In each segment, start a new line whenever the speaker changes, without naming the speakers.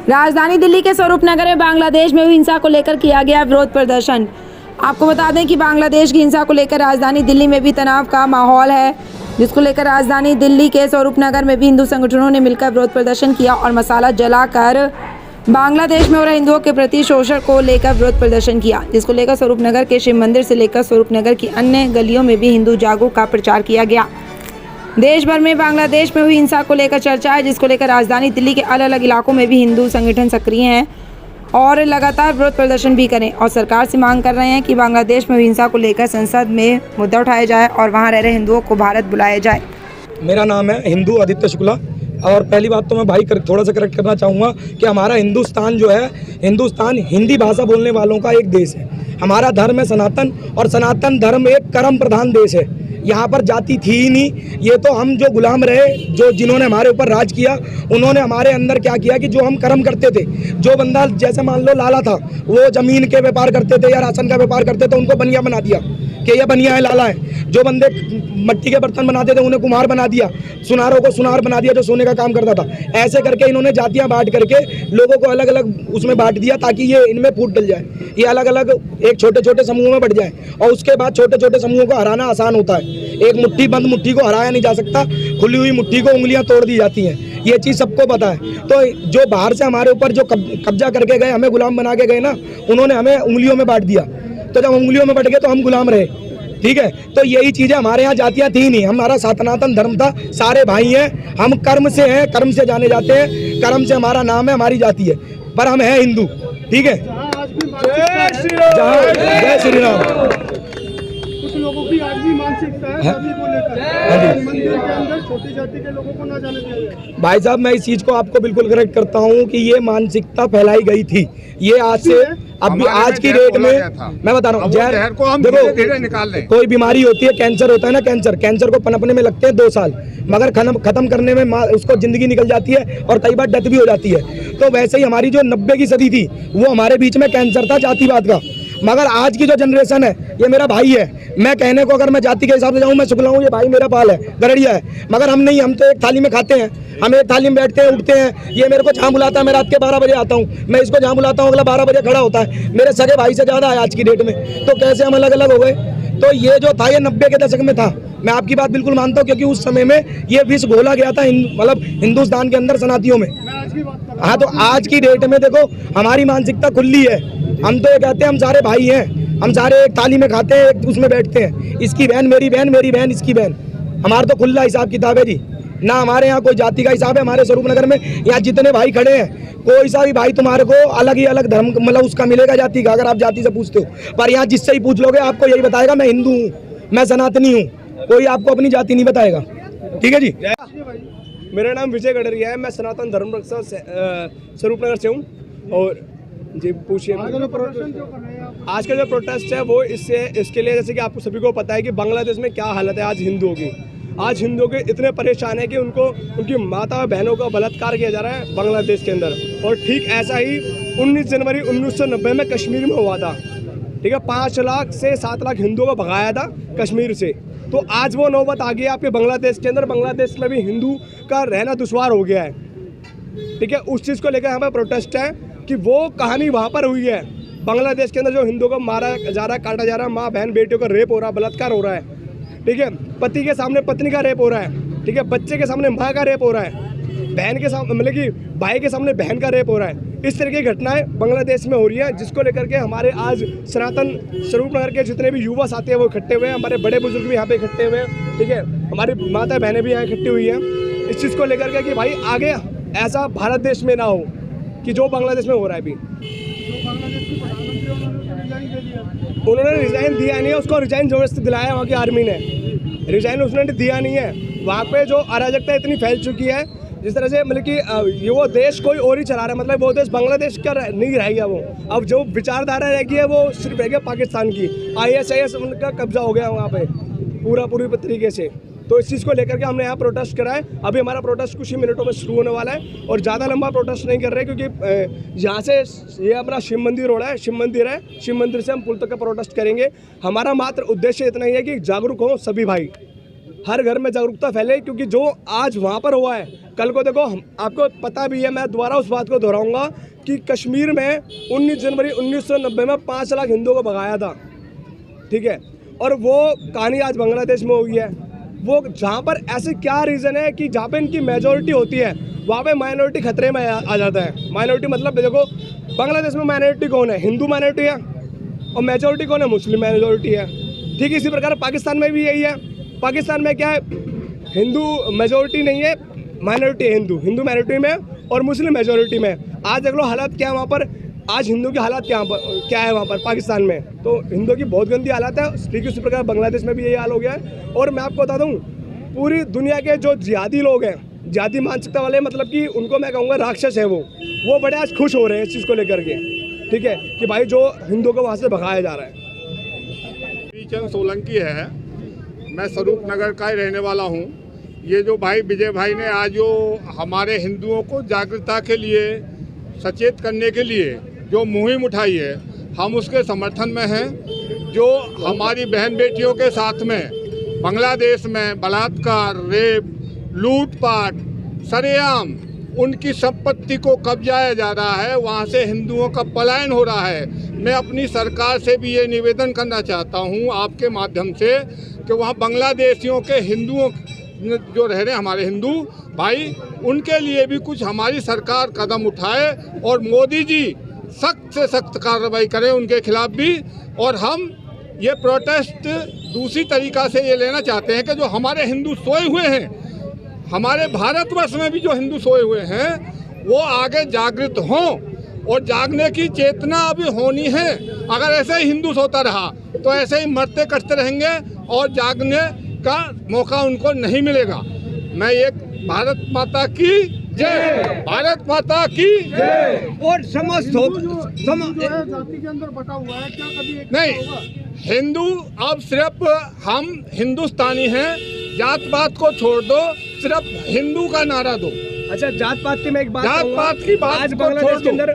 राजधानी दिल्ली के स्वरूप नगर में बांग्लादेश में हुई हिंसा को लेकर किया गया विरोध प्रदर्शन। आपको बता दें कि बांग्लादेश की हिंसा को लेकर राजधानी दिल्ली में भी तनाव का माहौल है, जिसको लेकर राजधानी दिल्ली के स्वरूप नगर में भी हिंदू संगठनों ने मिलकर विरोध प्रदर्शन किया और मसाला जलाकर बांग्लादेश में हो रहे हिंदुओं के प्रति शोषण को लेकर विरोध प्रदर्शन किया, जिसको लेकर स्वरूप नगर के शिव मंदिर से लेकर स्वरूप नगर की अन्य गलियों में भी हिंदू जागरूक का प्रचार किया गया। देश भर में बांग्लादेश में हुई हिंसा को लेकर चर्चा है, जिसको लेकर राजधानी दिल्ली के अलग अलग इलाकों में भी हिंदू संगठन सक्रिय हैं और लगातार विरोध प्रदर्शन भी करें और सरकार से मांग कर रहे हैं कि बांग्लादेश में हुई हिंसा को लेकर संसद में मुद्दा उठाया जाए और वहां रह रहे हिंदुओं को भारत बुलाया जाए।
मेरा नाम है हिंदू आदित्य शुक्ला और पहली बात तो मैं भाई थोड़ा सा करेक्ट करना चाहूँगा कि हमारा हिंदुस्तान जो है, हिंदुस्तान हिंदी भाषा बोलने वालों का एक देश है। हमारा धर्म है सनातन और सनातन धर्म एक कर्म प्रधान देश है। यहाँ पर जाति थी ही नहीं। ये तो हम जो गुलाम रहे, जो जिन्होंने हमारे ऊपर राज किया, उन्होंने हमारे अंदर क्या किया कि जो हम कर्म करते थे, जो बंदा जैसे मान लो लाला था, वो ज़मीन के व्यापार करते थे या राशन का व्यापार करते थे, उनको बनिया बना दिया कि ये बनिया है, लाला है। जो बंदे मट्टी के बर्तन बनाते थे उन्हें कुम्हार बना दिया, सुनारों को सुनार बना दिया जो सोने का काम करता था। ऐसे करके इन्होंने जातियां बांट करके लोगों को अलग अलग उसमें बांट दिया ताकि ये इनमें फूट डल जाए, ये अलग अलग एक छोटे छोटे समूहों में बढ़ जाए और उसके बाद छोटे छोटे समूहों को हराना आसान होता है। एक मुट्ठी बंद मुट्ठी को हराया नहीं जा सकता, खुली हुई मुट्ठी को उंगलियां तोड़ दी जाती हैं, ये चीज़ सबको पता है। तो जो बाहर से हमारे ऊपर जो कब्जा करके गए, हमें गुलाम बना के गए ना, उन्होंने हमें उंगलियों में बांट दिया। तो जब उंगलियों में बट गए तो हम गुलाम रहे, ठीक है। तो यही चीज़ें हमारे यहाँ जातियाँ थी नहीं, हमारा सनातन धर्म था, सारे भाई हैं, हम कर्म से हैं, कर्म से जाने जाते हैं, कर्म से हमारा नाम है, हमारी जाति है, पर हम हैं हिंदू, ठीक है। जय श्री राम।
कुछ लोगों की आज भी मानसिकता है शादी को लेकर मंदिर के अंदर छोटी जाति के लोगों को ना जाने दिया जाए।
भाई साहब, मैं इस चीज़ को आपको बिल्कुल करेक्ट करता हूँ कि ये मानसिकता फैलाई गई थी। ये आज से अभी आज की डेट में मैं बता रहा हूँ, जहर को हम धीरे निकाल लें। कोई बीमारी होती है, कैंसर होता है ना, कैंसर को पनपने में लगते हैं 2 साल, मगर खत्म करने में उसको जिंदगी निकल जाती है और कई बार डेथ भी हो जाती है। तो वैसे ही हमारी जो 90 की सदी थी, वो हमारे बीच में कैंसर था जातिवाद का। मगर आज की जो जनरेशन है, ये मेरा भाई है। मैं कहने को अगर मैं जाति के हिसाब से जाऊँ, मैं शुक्ला हूँ, ये भाई मेरा पाल है, गरड़िया है, मगर हम नहीं, हम तो एक थाली में खाते हैं, हम एक थाली में बैठते हैं, उठते हैं। ये मेरे को जहाँ बुलाता है, मैं रात के 12 बजे आता हूँ, मैं इसको जहाँ बुलाता हूँ अगला 12 बजे खड़ा होता है। मेरे सगे भाई से ज़्यादा है आज की डेट में। तो कैसे हम अलग अलग हो गए? तो ये जो था, ये 90 के दशक में था। मैं आपकी बात बिल्कुल मानता हूँ, क्योंकि उस समय में ये विष घोला गया था मतलब हिंदुस्तान के अंदर सनातियों में। हाँ, तो आज की डेट में देखो हमारी मानसिकता खुली है। हम तो ये कहते हैं हम सारे भाई हैं, हम सारे एक थाली में खाते हैं, एक उसमें बैठते हैं। इसकी बहन मेरी बहन, मेरी बहन इसकी बहन। हमारा तो खुला हिसाब किताब है जी, ना हमारे यहाँ कोई जाति का हिसाब है। हमारे स्वरूप नगर में यहाँ जितने भाई खड़े हैं, कोई सा भी भाई तुम्हारे को अलग ही अलग धर्म मतलब उसका मिलेगा जाति का, अगर आप जाति से पूछते हो। पर यहाँ जिससे ही पूछ लोगे आपको यही बताएगा मैं हिंदू हूँ, मैं सनातनी हूँ, कोई आपको अपनी जाति नहीं बताएगा, ठीक है जी।
मेरा नाम विजय गडरिया है, मैं सनातन धर्म रक्षा स्वरूप नगर से हूँ। और जी पूछिए। आज का जो प्रोटेस्ट है वो इसके लिए, जैसे कि आपको सभी को पता है कि बांग्लादेश में क्या हालत है आज हिंदुओं की। आज हिंदुओं के इतने परेशान है कि उनकी माता और बहनों का बलात्कार किया जा रहा है बांग्लादेश के अंदर। और ठीक ऐसा ही 19 जनवरी 1990 में कश्मीर में हुआ था, ठीक है। 5 लाख से 7 लाख हिंदुओं को भगाया था कश्मीर से। तो आज वो नौबत आ गई है आपके बांग्लादेश के अंदर। बांग्लादेश में भी हिंदू का रहना दुश्वार हो गया है, ठीक है। उस चीज़ को लेकर हमें प्रोटेस्ट है कि वो कहानी वहाँ पर हुई है बांग्लादेश के अंदर, जो हिंदुओं को मारा जा रहा है, काटा जा रहा है, माँ बहन बेटियों का रेप हो रहा है, बलात्कार हो रहा है, ठीक है। पति के सामने पत्नी का रेप हो रहा है, ठीक है। बच्चे के सामने माँ का रेप हो रहा है, बहन के सामने मतलब कि भाई के सामने बहन का रेप हो रहा है। इस तरह की घटनाएं बांग्लादेश में हो रही हैं, जिसको लेकर के हमारे आज सनातन स्वरूप नगर के जितने भी युवा साथी हैं वो इकट्ठे हुए हैं। हमारे बड़े बुजुर्ग भी यहाँ पे इकट्ठे हुए हैं, ठीक है। हमारी माता बहनें भी यहाँ इकट्ठी हुई हैं इस चीज़ को लेकर के कि भाई आगे ऐसा भारत देश में ना हो कि जो बांग्लादेश में हो रहा है। अभी उन्होंने रिजाइन दिया नहीं है, उसको रिजाइन जबरदस्ती दिलाया है वहाँ की आर्मी ने, रिजाइन उसने दिया नहीं है। वहाँ पे जो अराजकता इतनी फैल चुकी है, जिस तरह से मतलब कि ये वो देश कोई और ही चला रहा है, मतलब वो देश बांग्लादेश का नहीं रह गया वो। अब जो विचारधारा रह गई है वो सिर्फ रह गया पाकिस्तान की। ISIS उनका कब्जा हो गया वहाँ पे पूरी तरीके से। तो इस चीज़ को लेकर के हमने यहाँ प्रोटेस्ट करा है। अभी हमारा प्रोटेस्ट कुछ ही मिनटों में शुरू होने वाला है और ज़्यादा लंबा प्रोटेस्ट नहीं कर रहे, क्योंकि यहाँ से ये अपना शिव मंदिर रोड है, शिव मंदिर है, शिव मंदिर से हम पुल तक का प्रोटेस्ट करेंगे। हमारा मात्र उद्देश्य इतना ही है कि जागरूक हों सभी भाई। हर घर में जागरूकता फैले, क्योंकि जो आज वहाँ पर हुआ है कल को देखो आपको पता भी है, मैं दोबारा उस बात को दोहराऊंगा कि कश्मीर में 19 जनवरी 1990 में 5 लाख हिंदुओं को भगाया था, ठीक है, और वो कहानी आज बांग्लादेश में हुई है। वो जहाँ पर ऐसे क्या रीज़न है कि जहाँ पे इनकी मेजॉरिटी होती है वहाँ पे माइनॉरिटी खतरे में आ जाता है। माइनॉरिटी मतलब देखो बांग्लादेश में माइनॉरिटी कौन है, हिंदू माइनॉरिटी है, और मेजॉरिटी कौन है, मुस्लिम मेजॉरिटी है। ठीक इसी प्रकार पाकिस्तान में भी यही है। पाकिस्तान में क्या है, हिंदू मेजॉरिटी नहीं है, माइनॉरिटी है, हिंदू माइनॉरिटी में और मुस्लिम मेजॉरिटी में। आज देख लो हालात क्या है वहाँ पर, आज हिंदू की हालात क्या है वहाँ पर पाकिस्तान में, तो हिंदुओं की बहुत गंदी हालत है। ठीक इसी प्रकार बांग्लादेश में भी यही हाल हो गया है। और मैं आपको बता दूँ, पूरी दुनिया के जो जिहादी लोग हैं, जिहादी मानसिकता वाले, मतलब कि उनको मैं कहूँगा राक्षस है वो बड़े आज खुश हो रहे हैं इस चीज़ को लेकर के, ठीक है, कि भाई जो हिंदुओं को वहाँ से भगाया जा रहा है।
चंद सोलंकी है, मैं स्वरूप नगर का ही रहने वाला हूँ। ये जो भाई विजय भाई ने आज जो हमारे हिंदुओं को जागरूकता के लिए, सचेत करने के लिए जो मुहिम उठाई है, हम उसके समर्थन में हैं। जो हमारी बहन बेटियों के साथ में बांग्लादेश में बलात्कार, रेप, लूटपाट, सरेआम उनकी संपत्ति को कब्जाया जा रहा है, वहाँ से हिंदुओं का पलायन हो रहा है। मैं अपनी सरकार से भी ये निवेदन करना चाहता हूँ आपके माध्यम से कि वहाँ बांग्लादेशियों के हिंदुओं जो रह रहे हैं हमारे हिंदू भाई, उनके लिए भी कुछ हमारी सरकार कदम उठाए और मोदी जी सख्त से सख्त कार्रवाई करें उनके खिलाफ भी। और हम ये प्रोटेस्ट दूसरी तरीक़ा से ये लेना चाहते हैं कि जो हमारे हिंदू सोए हुए हैं, हमारे भारतवर्ष में भी जो हिंदू सोए हुए हैं, वो आगे जागृत हों और जागने की चेतना अभी होनी है। अगर ऐसे ही हिंदू सोता रहा तो ऐसे ही मरते कटते रहेंगे और जागने का मौका उनको नहीं मिलेगा। मैं एक भारत माता की जय, भारत माता की जय। और समस्त
जो है जाति के अंदर बटा हुआ है, क्या कभी एक
नहीं, हिंदू अब सिर्फ हम हिंदुस्तानी हैं, जात पात को छोड़ दो, सिर्फ हिंदू का नारा दो।
अच्छा, जात पात की मैं एक बात
जात पात की बात
आज
को
बांग्लादेश
छोड़
के
दो।
अंदर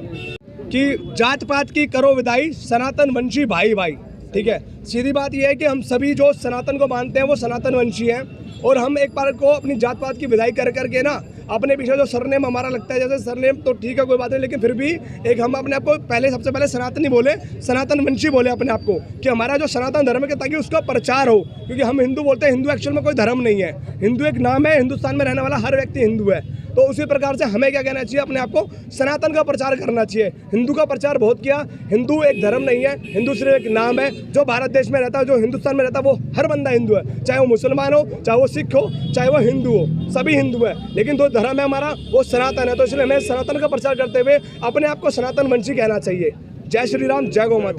कि जात पात की करो विदाई, सनातन वंशी भाई भाई, ठीक है। सीधी बात यह है कि हम सभी जो सनातन को मानते हैं वो सनातन वंशी हैं, और हम एक बार को अपनी जात पात की विदाई कर करके ना अपने पीछे जो सरनेम हमारा लगता है, जैसे सरनेम तो ठीक है कोई बात नहीं, लेकिन फिर भी एक हम अपने आप को पहले सबसे पहले सनातनी बोले, सनातन वंशी बोले अपने आप को, कि हमारा जो सनातन धर्म है ताकि उसका प्रचार हो। क्योंकि हम हिंदू बोलते हैं, हिंदू एक्चुअल में कोई धर्म नहीं है, हिंदू एक नाम है, हिंदुस्तान में रहने वाला हर व्यक्ति हिंदू है। तो उसी प्रकार से हमें क्या कहना चाहिए, अपने आप को सनातन का प्रचार करना चाहिए। हिंदू का प्रचार बहुत किया, हिंदू एक धर्म नहीं है, हिंदू सिर्फ एक नाम है। जो भारत देश में रहता है, जो हिंदुस्तान में रहता है, वो हर बंदा हिंदू है, चाहे वो मुसलमान हो, चाहे वो सिख हो, चाहे वो हिंदू हो, सभी हिंदू है। लेकिन जो धर्म है हमारा वो सनातन है, तो इसलिए हमें सनातन का प्रचार करते हुए अपने आप को सनातन वंशी कहना चाहिए। जय श्री राम, जय गौ माता।